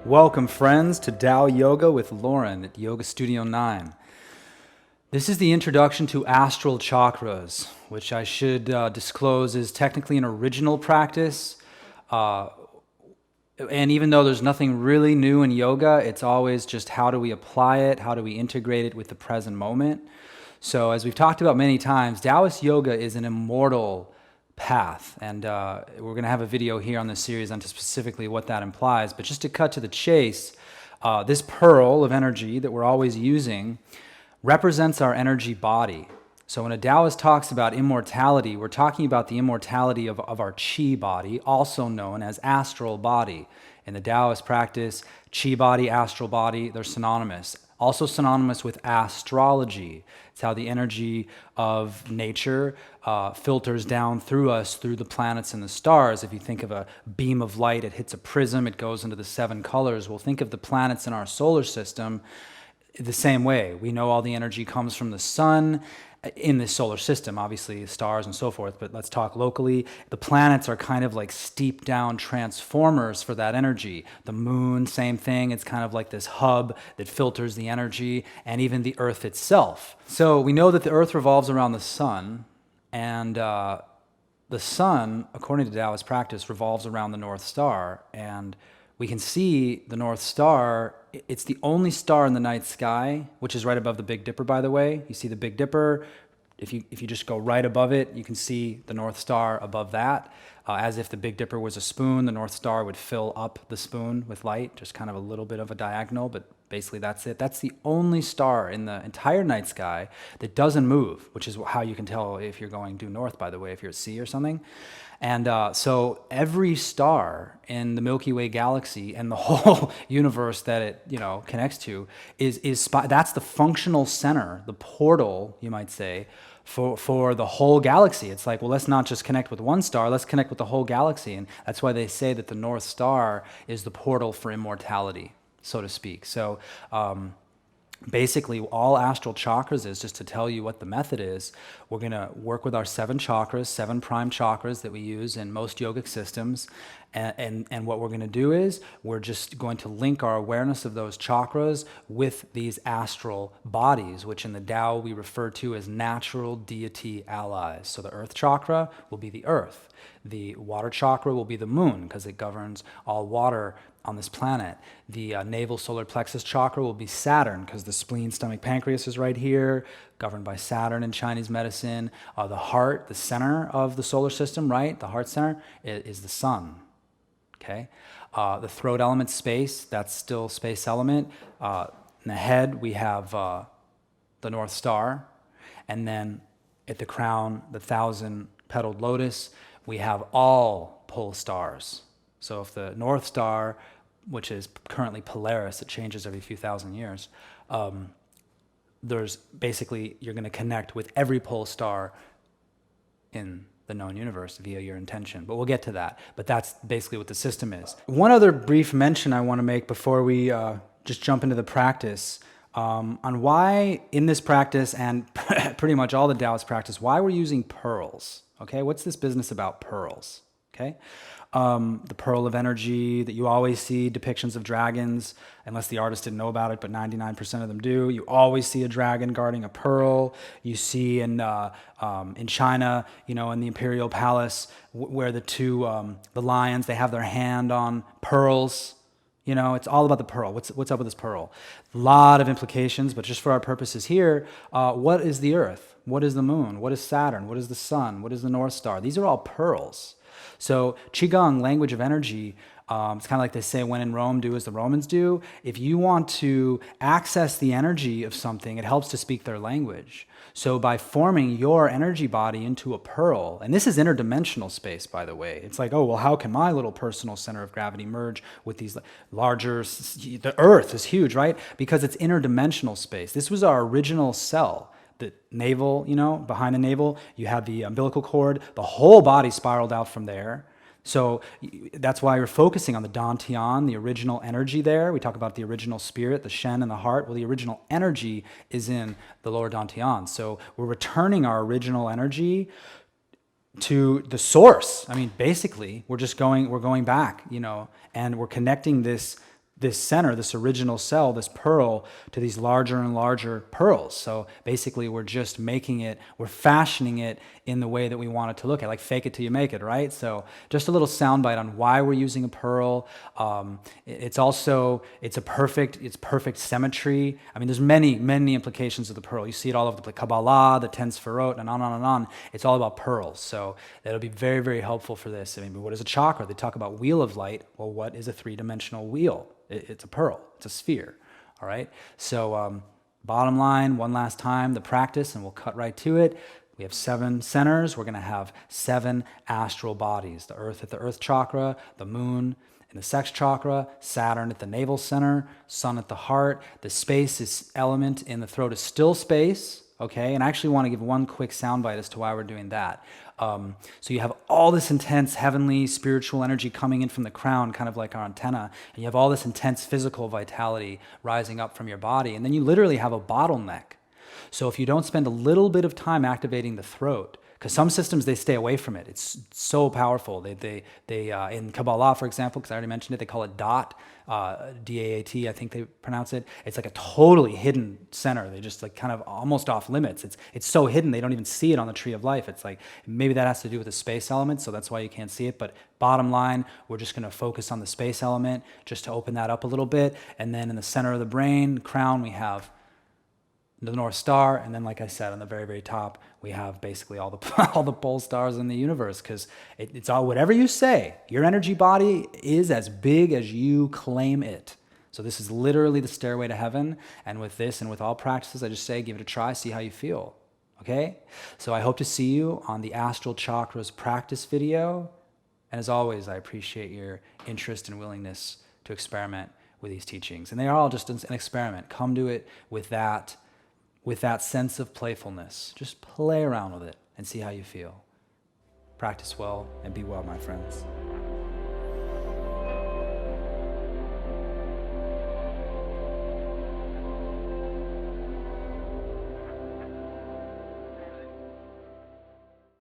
Welcome, friends, to Tao Yoga with Lauren at Yoga Studio 9. This is the introduction to Astral Chakras, which I should disclose is technically an original practice. And even though there's nothing really new in yoga, it's always just how do we apply it, how do we integrate it with the present moment. So as we've talked about many times, Taoist yoga is an immortal path, and we're going to have a video here on this series onto specifically what that implies. But just to cut to the chase, this pearl of energy that we're always using represents our energy body. So when a Taoist talks about immortality, we're talking about the immortality of our Qi body, also known as astral body. In the Taoist practice, Qi body, astral body, they're synonymous. Also synonymous with astrology. It's how the energy of nature filters down through us, through the planets and the stars. If you think of a beam of light, it hits a prism, it goes into the 7 colors. Well, think of the planets in our solar system the same way. We know all the energy comes from the sun in the solar system, obviously stars and so forth, but let's talk locally. The planets are kind of like steep down transformers for that energy. The moon, same thing. It's kind of like this hub that filters the energy, and even the earth itself. So we know that the earth revolves around the sun, and the sun, according to Taoist practice, revolves around the North Star. And we can see the North Star. It's the only star in the night sky, which is right above the Big Dipper, by the way. You see the Big Dipper. If you just go right above it, you can see the North Star above that. As if the Big Dipper was a spoon, the North Star would fill up the spoon with light, just kind of a little bit of a diagonal, but basically that's it. That's the only star in the entire night sky that doesn't move, which is how you can tell if you're going due north, by the way, if you're at sea or something. And so every star in the Milky Way galaxy and the whole universe that it connects to that's the functional center, the portal, you might say, for the whole galaxy. It's like, well, let's not just connect with one star, let's connect with the whole galaxy. And that's why they say that the North Star is the portal for immortality, so to speak. So basically, all astral chakras is, just to tell you what the method is, we're going to work with our 7 chakras, 7 prime chakras that we use in most yogic systems. And what we're going to do is we're just going to link our awareness of those chakras with these astral bodies, which in the Tao we refer to as natural deity allies. So the earth chakra will be the earth. The water chakra will be the moon, because it governs all water on this planet. The navel solar plexus chakra will be Saturn, because the spleen, stomach, pancreas is right here, governed by Saturn in Chinese medicine. The heart, the center of the solar system, right? The heart center is the sun. Okay. The throat element, space, that's still space element. In the head, we have the North Star. And then at the crown, the 1,000-petaled lotus, we have all pole stars. So if the North Star, which is currently Polaris, it changes every few thousand years, there's basically, you're going to connect with every pole star in the known universe via your intention. But we'll get to that. But that's basically what the system is. One other brief mention I want to make before we just jump into the practice on why in this practice, and pretty much all the Taoist practice, why we're using pearls. Okay, what's this business about pearls? Okay, the pearl of energy that you always see depictions of dragons, unless the artist didn't know about it, but 99% of them do. You always see a dragon guarding a pearl. You see in China, in the imperial palace, where the lions, they have their hand on pearls. It's all about the pearl. What's up with this pearl? A lot of implications, but just for our purposes here, what is the earth? What is the moon? What is Saturn? What is the sun? What is the North Star? These are all pearls. So Qigong, language of energy, it's kind of like they say, when in Rome, do as the Romans do. If you want to access the energy of something, it helps to speak their language. So by forming your energy body into a pearl, and this is interdimensional space, by the way. It's like, oh, well, how can my little personal center of gravity merge with these larger, the earth is huge, right? Because it's interdimensional space. This was our original cell. The navel, behind the navel, you have the umbilical cord, the whole body spiraled out from there. So that's why you're focusing on the Dantian, the original energy there. We talk about the original spirit, the Shen and the heart. Well, the original energy is in the lower Dantian. So we're returning our original energy to the source. I mean, basically, we're going back, and we're connecting this this center, this original cell, this pearl, to these larger and larger pearls. So basically we're just making it, we're fashioning it in the way that we want it to look at, like fake it till you make it, right? So just a little soundbite on why we're using a pearl. It's perfect symmetry. I mean, there's many implications of the pearl. You see it all over the Kabbalah, the 10 Sefirot, and on and on and on. It's all about pearls. So that'll be very, very helpful for this. I mean, what is a chakra? They talk about wheel of light. Well, what is a three-dimensional wheel? It's a pearl. It's a sphere. All right. So bottom line, one last time, the practice, and we'll cut right to it. We have 7 centers. We're going to have 7 astral bodies. The earth at the earth chakra, the moon in the sex chakra, Saturn at the navel center, sun at the heart. The space is element in the throat is still space. Okay, and I actually want to give one quick soundbite as to why we're doing that. So you have all this intense heavenly spiritual energy coming in from the crown, kind of like our antenna, and you have all this intense physical vitality rising up from your body, and then you literally have a bottleneck. So if you don't spend a little bit of time activating the throat, because some systems, they stay away from it. It's so powerful. They in Kabbalah, for example, because I already mentioned it, they call it dot, D-A-A-T, I think they pronounce it. It's like a totally hidden center. They just like kind of almost off limits. It's so hidden, they don't even see it on the tree of life. It's like, maybe that has to do with the space element, so that's why you can't see it. But bottom line, we're just gonna focus on the space element just to open that up a little bit. And then in the center of the brain, crown, we have the North Star, and then, like I said, on the very, very top, we have basically all the all the pole stars in the universe, because it's all, whatever you say, your energy body is as big as you claim it. So this is literally the stairway to heaven, and with this and with all practices, I just say, give it a try, see how you feel, okay? So I hope to see you on the Astral Chakras practice video, and as always, I appreciate your interest and willingness to experiment with these teachings, and they are all just an experiment. Come to it with that sense of playfulness. Just play around with it and see how you feel. Practice well and be well, my friends.